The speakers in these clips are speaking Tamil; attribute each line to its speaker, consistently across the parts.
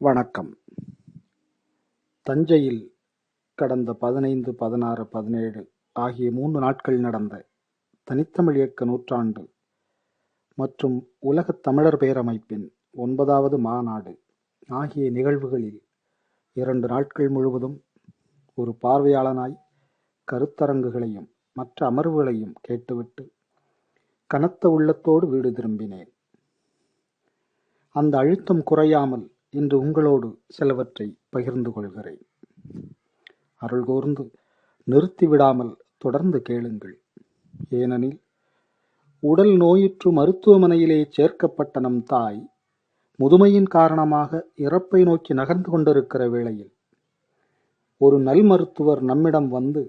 Speaker 1: வணக்கம். தஞ்சையில் கடந்த 15, 16, 17 ஆகிய 3 நாட்கள் நடந்த தனித்தமிழ் இயக்க நூற்றாண்டு மற்றும் உலகத் தமிழர் பேரமைப்பின் 9வது மாநாடு ஆகிய நிகழ்வுகளில் 2 நாட்கள் முழுவதும் ஒரு பார்வையாளனாய் கருத்தரங்குகளையும் மற்ற அமர்வுகளையும் கேட்டுவிட்டு கனத்த உள்ளத்தோடு வீடு திரும்பினேன். அந்த அழுத்தம் குறையாமல் இன்று உங்களோடு சிலவற்றை பகிர்ந்து கொள்கிறேன். அருள் கூர்ந்து நிறுத்திவிடாமல் தொடர்ந்து கேளுங்கள். ஏனெனில் உடல் நோயுற்று மருத்துவமனையிலே சேர்க்கப்பட்ட நம் தாய் முதுமையின் காரணமாக இறப்பை நோக்கி நகர்ந்து கொண்டிருக்கிற வேளையில் ஒரு நல் மருத்துவர் நம்மிடம் வந்து,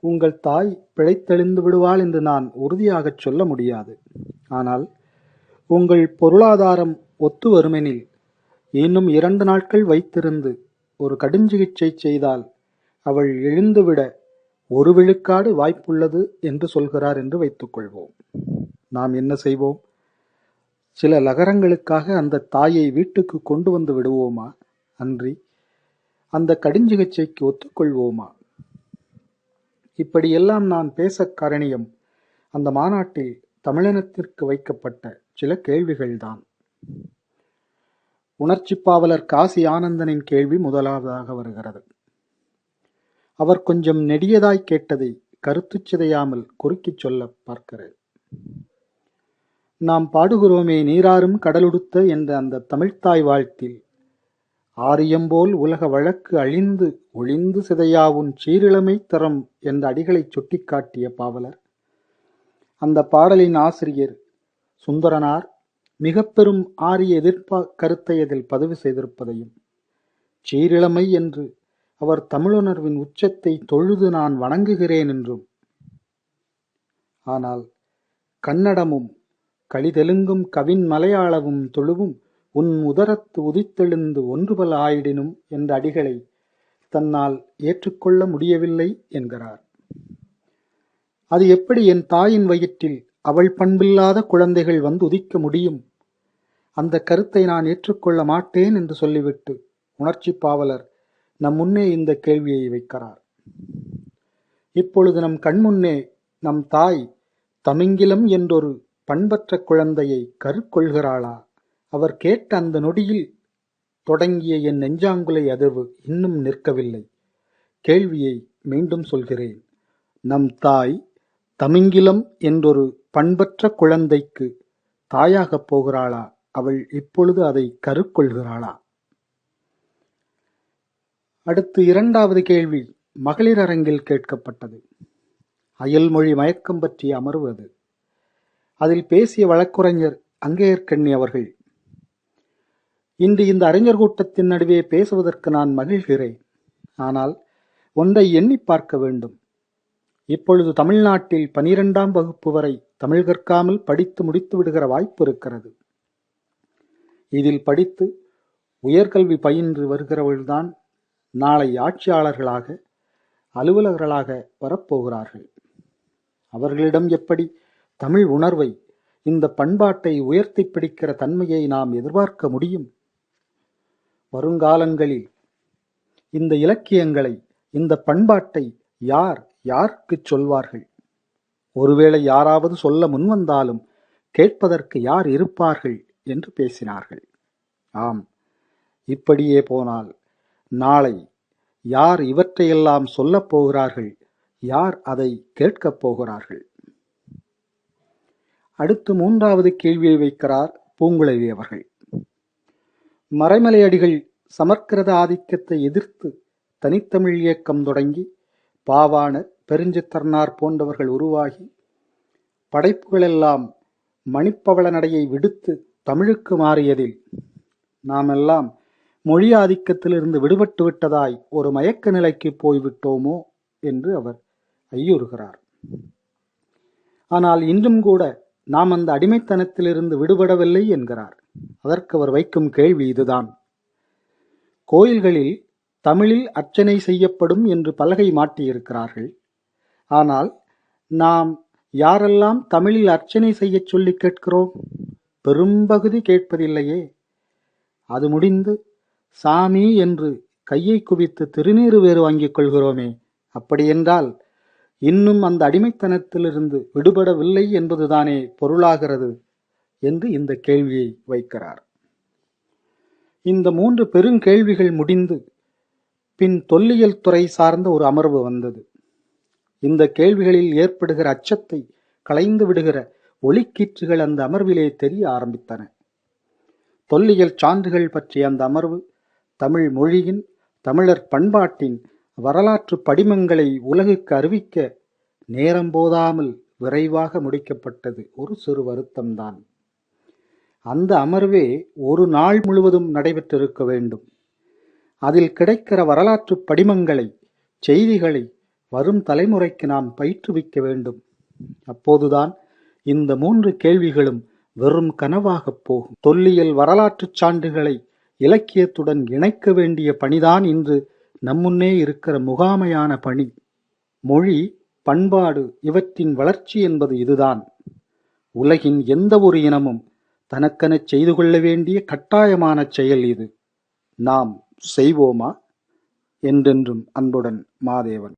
Speaker 1: உங்கள் தாய் பிழைத்தெழுந்து விடுவாள் என்று நான் உறுதியாகச் சொல்ல முடியாது. ஆனால் உங்கள் பொருளாதாரம் ஒத்து வருமெனில் இன்னும் 2 நாட்கள் வைத்திருந்து ஒரு கடுஞ்சிகிச்சை செய்தால் அவள் எழுந்துவிட 1 விழுக்காடு வாய்ப்புள்ளது என்று சொல்கிறார் என்று வைத்துக் கொள்வோம். நாம் என்ன செய்வோம்? சில லகரங்களுக்காக அந்த தாயை வீட்டுக்கு கொண்டு வந்து விடுவோமா? அன்றி அந்த கடுஞ்சிகிச்சைக்கு ஒத்துக்கொள்வோமா? இப்படியெல்லாம் நான் பேச காரணியம் அந்த மாநாட்டில் தமிழினத்திற்கு வைக்கப்பட்ட சில கேள்விகள்தான். உணர்ச்சி பாவலர் காசி ஆனந்தனின் கேள்வி முதலாவதாக வருகிறது. அவர் கொஞ்சம் நெடியதாய் கேட்டதை கருத்து சிதையாமல் குறுக்கிச் சொல்ல பார்க்கிறேன். நாம் பாடுகிறோமே நீராறும் கடலுடுத்த என்ற அந்த தமிழ்த்தாய் வாழ்த்தில் ஆரியம்போல் உலக வழக்கு அழிந்து ஒளிந்து சிதையாவுன் சீரிழமை தரம் என்ற அடிகளை சுட்டிக்காட்டிய பாவலர் அந்த பாடலின் ஆசிரியர் சுந்தரனார் மிக பெரும் ஆரிய கருத்தை அதில் பதிவு செய்திருப்பதையும், சீரிழமை என்று அவர் தமிழுணர்வின் உச்சத்தை தொழுது நான் வணங்குகிறேன் என்றும், ஆனால் கன்னடமும் களிதெலுங்கும் கவின் மலையாளமும் தொழுவும் உன் உதரத்து உதித்தெழுந்து ஒன்றுபல ஆயிடினும் என்ற அடிகளை தன்னால் ஏற்றுக்கொள்ள முடியவில்லை என்கிறார். அது எப்படி என் தாயின் வயிற்றில் அவள் பண்பில்லாத குழந்தைகள் வந்து உதிக்க முடியும்? அந்த கருத்தை நான் ஏற்றுக்கொள்ள மாட்டேன் என்று சொல்லிவிட்டு உணர்ச்சி பாவலர் நம் முன்னே இந்த கேள்வியை வைக்கிறார். இப்பொழுது நம் கண்முன்னே நம் தாய் தமிங்கிலம் என்றொரு பண்பற்ற குழந்தையை கருக்கொள்கிறாளா? அவர் கேட்ட அந்த நொடியில் தொடங்கிய என் நெஞ்சாங்குலை அதிர்வு இன்னும் நிற்கவில்லை. கேள்வியை மீண்டும் சொல்கிறேன். நம் தாய் தமிங்கிலம் என்றொரு பண்பற்ற குழந்தைக்கு தாயாகப் போகிறாளா? அவள் இப்பொழுது அதை கருக்கொள்கிறாளா? அடுத்து 2வது கேள்வி மகளிர் அரங்கில் கேட்கப்பட்டது. அயல்மொழி மயக்கம் பற்றிய அமர்வு அது. அதில் பேசிய வழக்குரைஞர் அங்கேயர்கண்ணி அவர்கள், இன்று இந்த அறிஞர் கூட்டத்தின் நடுவே பேசுவதற்கு நான் மகிழ்கிறேன். ஆனால் ஒன்றை எண்ணி பார்க்க வேண்டும். இப்பொழுது தமிழ்நாட்டில் 12ஆம் வகுப்பு வரை தமிழ் கற்காமல் படித்து முடித்து விடுகிற வாய்ப்பு இருக்கிறது. இதில் படித்து உயர்கல்வி பயின்று வருகிறவர்கள்தான் நாளை ஆட்சியாளர்களாக அலுவலர்களாக வரப்போகிறார்கள். அவர்களிடம் எப்படி தமிழ் உணர்வை, இந்த பண்பாட்டை உயர்த்தி பிடிக்கிற தன்மையை நாம் எதிர்பார்க்க முடியும்? வருங்காலங்களில் இந்த இலக்கியங்களை, இந்த பண்பாட்டை யாருக்கு சொல்வார்கள்? ஒருவேளை யாராவது சொல்ல முன்வந்தாலும் கேட்பதற்கு யார் இருப்பார்கள் என்று பேசினார்கள். ஆம், இப்படியே போனால் நாளை யார் இவற்றையெல்லாம் சொல்லப் போகிறார்கள்? யார் அதை கேட்கப் போகிறார்கள்? அடுத்து 3வது கேள்வியை வைக்கிறார் பூங்குழலி அவர்கள். மறைமலையடிகள் சமற்கிருத ஆதிக்கத்தை எதிர்த்து தனித்தமிழ் இயக்கம் தொடங்கி பாவாணர், பெருஞ்சித்திரனார் போன்றவர்கள் உருவாகி படைப்புகளெல்லாம் மணிப்பவள நடையை விடுத்து தமிழுக்கு மாறியதில் நாமெல்லாம் மொழி ஆதிக்கத்திலிருந்து விடுபட்டு விட்டதாய் ஒரு மயக்க நிலைக்கு போய்விட்டோமோ என்று அவர் ஐயுறுகிறார். ஆனால் இன்றும் கூட நாம் அந்த அடிமைத்தனத்திலிருந்து விடுபடவில்லை என்கிறார். அதற்கு அவர் வைக்கும் கேள்வி இதுதான். கோயில்களில் தமிழில் அர்ச்சனை செய்யப்படும் என்று பலகை மாட்டியிருக்கிறார்கள். ஆனால் நாம் யாரெல்லாம் தமிழில் அர்ச்சனை செய்ய சொல்லி கேட்கிறோம்? பெரும்பகுதி கேட்பதில்லையே. அது முடிந்து சாமி என்று கையை குவித்து திருநீறு வேறு வாங்கிக் கொள்கிறோமே, அப்படியென்றால் இன்னும் அந்த அடிமைத்தனத்திலிருந்து விடுபடவில்லை என்பதுதானே பொருளாகிறது என்று இந்த கேள்வியை வைக்கிறார். இந்த 3 பெருங்கேள்விகள் முடிந்து பின் தொல்லியல் துறை சார்ந்த ஒரு அமர்வு வந்தது. இந்த கேள்விகளில் ஏற்படுகிற அச்சத்தை களைந்து விடுகிற ஒளிக்கீற்றுகள் அந்த அமர்விலே தெரிய ஆரம்பித்தன. தொல்லியல் சான்றுகள் பற்றிய அந்த அமர்வு தமிழ் மொழியின், தமிழர் பண்பாட்டின் வரலாற்று படிமங்களை உலகுக்கு அறிவிக்க நேரம் போதாமல் விரைவாக முடிக்கப்பட்டது. ஒரு சிறு வருத்தம்தான். அந்த அமர்வே ஒரு நாள் முழுவதும் நடைபெற்றிருக்க வேண்டும். அதில் கிடைக்கிற வரலாற்று படிமங்களை, செய்திகளை வரும் தலைமுறைக்கு நாம் பயிற்றுவிக்க வேண்டும். அப்போதுதான் இந்த 3 கேள்விகளும் வெறும் கனவாகப் போகும். தொல்லியல் வரலாற்றுச் சான்றுகளை இலக்கியத்துடன் இணைக்க வேண்டிய பணிதான் இன்று நம்முன்னே இருக்கிற முகாமையான பணி. மொழி, பண்பாடு இவற்றின் வளர்ச்சி என்பது இதுதான். உலகின் எந்த ஒரு இனமும் தனக்கெனச் செய்து கொள்ள வேண்டிய கட்டாயமான செயல் இது. நாம் செய்வோமா? என்றென்றும் அன்புடன் மாதேவன்.